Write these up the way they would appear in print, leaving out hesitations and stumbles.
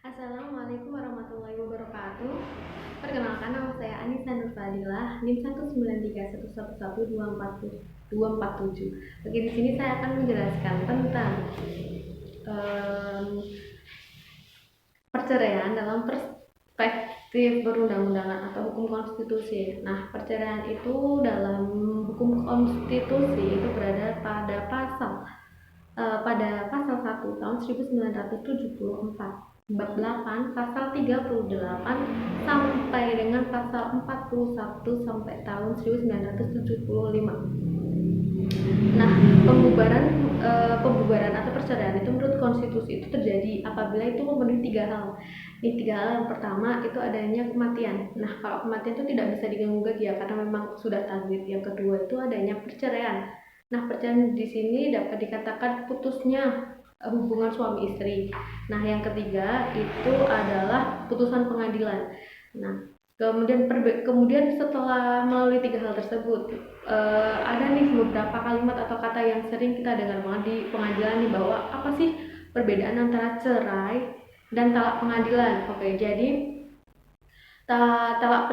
Assalamualaikum warahmatullahi wabarakatuh. Perkenalkan, nama saya Anissa Nurfadilah, NIM 193111247. Oke, di sini saya akan menjelaskan tentang perceraian dalam perspektif perundang-undangan atau hukum konstitusi. Nah, perceraian itu dalam hukum konstitusi itu berada pada pasal 1 tahun 1974, bab 8 pasal 38 sampai dengan pasal 41 sampai tahun 1975. Nah, pembubaran atau perceraian itu menurut konstitusi itu terjadi apabila itu memenuhi tiga hal. Ini tiga hal. Yang pertama itu adanya kematian. Nah, kalau kematian itu tidak bisa diganggu-gugat ya karena memang sudah takdir. Yang kedua itu adanya perceraian. Nah, perceraian di sini dapat dikatakan putusnya hubungan suami istri. Nah, yang ketiga itu adalah putusan pengadilan. Nah, kemudian setelah melalui tiga hal tersebut, ada nih beberapa kalimat atau kata yang sering kita dengar banget di pengadilan nih, bahwa apa sih perbedaan antara cerai dan talak pengadilan. Oke, jadi talak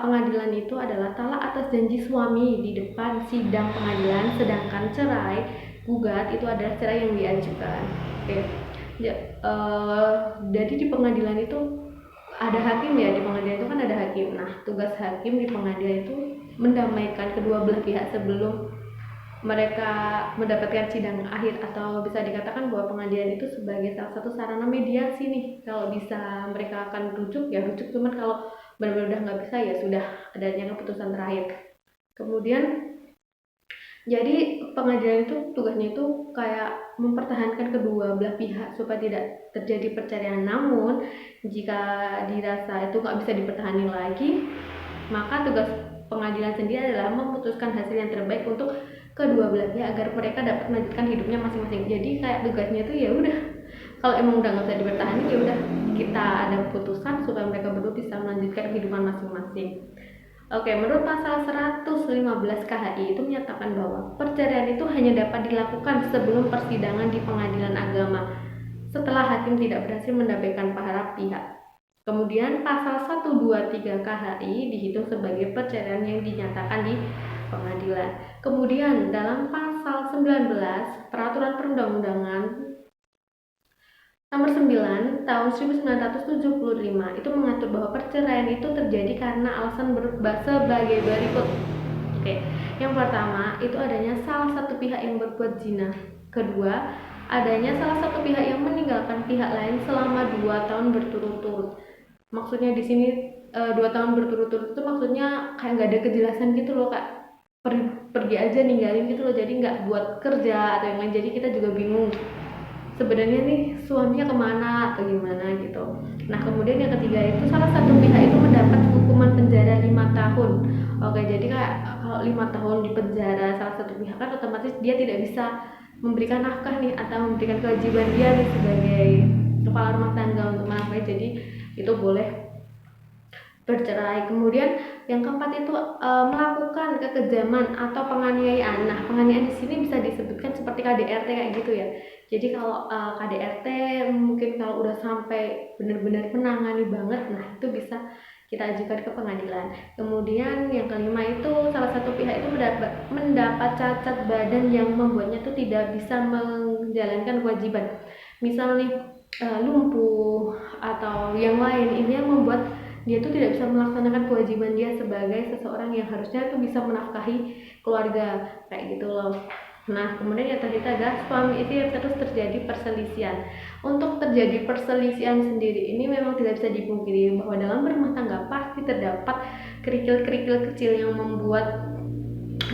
pengadilan itu adalah talak atas janji suami di depan sidang pengadilan, sedangkan cerai gugat itu adalah cerai yang diajukan. Oke. Jadi di pengadilan itu ada hakim ya, di pengadilan itu kan ada hakim. Nah, tugas hakim di pengadilan itu mendamaikan kedua belah pihak sebelum mereka mendapatkan sidang akhir, atau bisa dikatakan bahwa pengadilan itu sebagai salah satu sarana mediasi nih. Kalau bisa mereka akan rujuk ya rujuk, cuman kalau benar-benar udah nggak bisa ya sudah adanya keputusan terakhir. Kemudian jadi pengadilan itu tugasnya itu kayak mempertahankan kedua belah pihak supaya tidak terjadi perceraian. Namun jika dirasa itu nggak bisa dipertahankan lagi, maka tugas pengadilan sendiri adalah memutuskan hasil yang terbaik untuk kedua belah pihak agar mereka dapat melanjutkan hidupnya masing-masing. Jadi kayak tugasnya itu ya udah, kalau emang udah nggak bisa dipertahankan ya udah kita ada putusan supaya mereka berdua bisa melanjutkan kehidupan masing-masing. Oke, menurut pasal 115 KHI itu menyatakan bahwa perceraian itu hanya dapat dilakukan sebelum persidangan di pengadilan agama setelah hakim tidak berhasil mendamaikan para pihak. Kemudian pasal 123 KHI dihitung sebagai perceraian yang dinyatakan di pengadilan. Kemudian dalam pasal 19 Peraturan Perundang-undangan Nomor 9 tahun 1975 itu mengatur bahwa perceraian itu terjadi karena alasan sebagai berikut. Oke, yang pertama itu adanya salah satu pihak yang berbuat zina. Kedua, adanya salah satu pihak yang meninggalkan pihak lain selama 2 tahun berturut-turut. Maksudnya di sini 2 tahun berturut-turut itu maksudnya kayak nggak ada kejelasan gitu loh, Kak. Pergi aja ninggalin gitu loh, jadi nggak buat kerja atau yang lain, jadi kita juga bingung sebenarnya nih suaminya kemana atau gimana gitu. Nah, kemudian yang ketiga itu salah satu pihak itu mendapat hukuman penjara 5 tahun. Oke, jadi kalau 5 tahun di penjara salah satu pihak kan otomatis dia tidak bisa memberikan nafkah nih atau memberikan kewajiban dia nih sebagai kepala rumah tangga untuk menafkahi, jadi itu boleh bercerai. Kemudian yang keempat itu melakukan kekejaman atau penganiayaan. Nah, penganiayaan di sini bisa disebutkan seperti KDRT kayak gitu ya. Jadi kalau KDRT mungkin kalau udah sampai benar-benar menangani banget, nah itu bisa kita ajukan ke pengadilan. Kemudian yang kelima itu salah satu pihak itu mendapat cacat badan yang membuatnya itu tidak bisa menjalankan kewajiban. Misal nih lumpuh atau yang lain, ini yang membuat dia tuh tidak bisa melaksanakan kewajiban dia sebagai seseorang yang harusnya tuh bisa menafkahi keluarga kayak gitu loh. Nah, kemudian yang terakhir adalah suami itu yang terus terjadi perselisihan. Untuk terjadi perselisihan sendiri ini memang tidak bisa dipungkiri bahwa dalam berumah tangga pasti terdapat kerikil-kerikil kecil yang membuat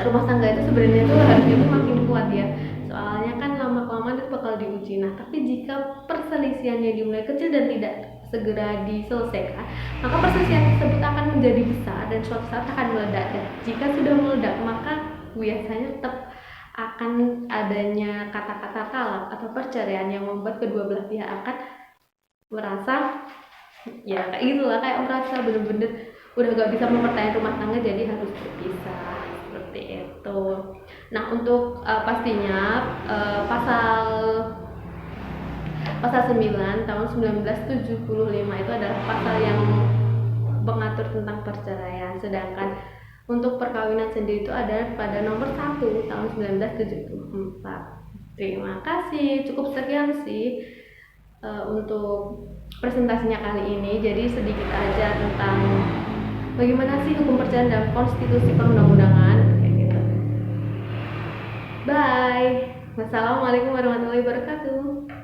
rumah tangga itu sebenarnya tuh harusnya tuh makin kuat ya. Soalnya kan lama-kelamaan itu bakal diuji. Nah, tapi jika perselisihannya dimulai kecil dan tidak segera diselesaikan, maka perselisihan tersebut akan menjadi besar dan suatu saat akan meledak. Dan jika sudah meledak, maka biasanya tetap akan adanya kata-kata talak atau perceraian yang membuat kedua belah pihak akan merasa ya kayak gitulah, kayak merasa bener-bener udah gak bisa mempertahankan rumah tangga, jadi harus berpisah seperti itu. Nah, untuk pastinya pasal pasal 9 tahun 1975 itu adalah pasal yang mengatur tentang perceraian, sedangkan untuk perkawinan sendiri itu ada pada nomor 1 tahun 1974. Terima kasih, cukup sekian sih untuk presentasinya kali ini. Jadi sedikit aja tentang bagaimana sih hukum perceraian dalam konstitusi perundang-undangan kayak gitu. Bye. Wassalamualaikum warahmatullahi wabarakatuh.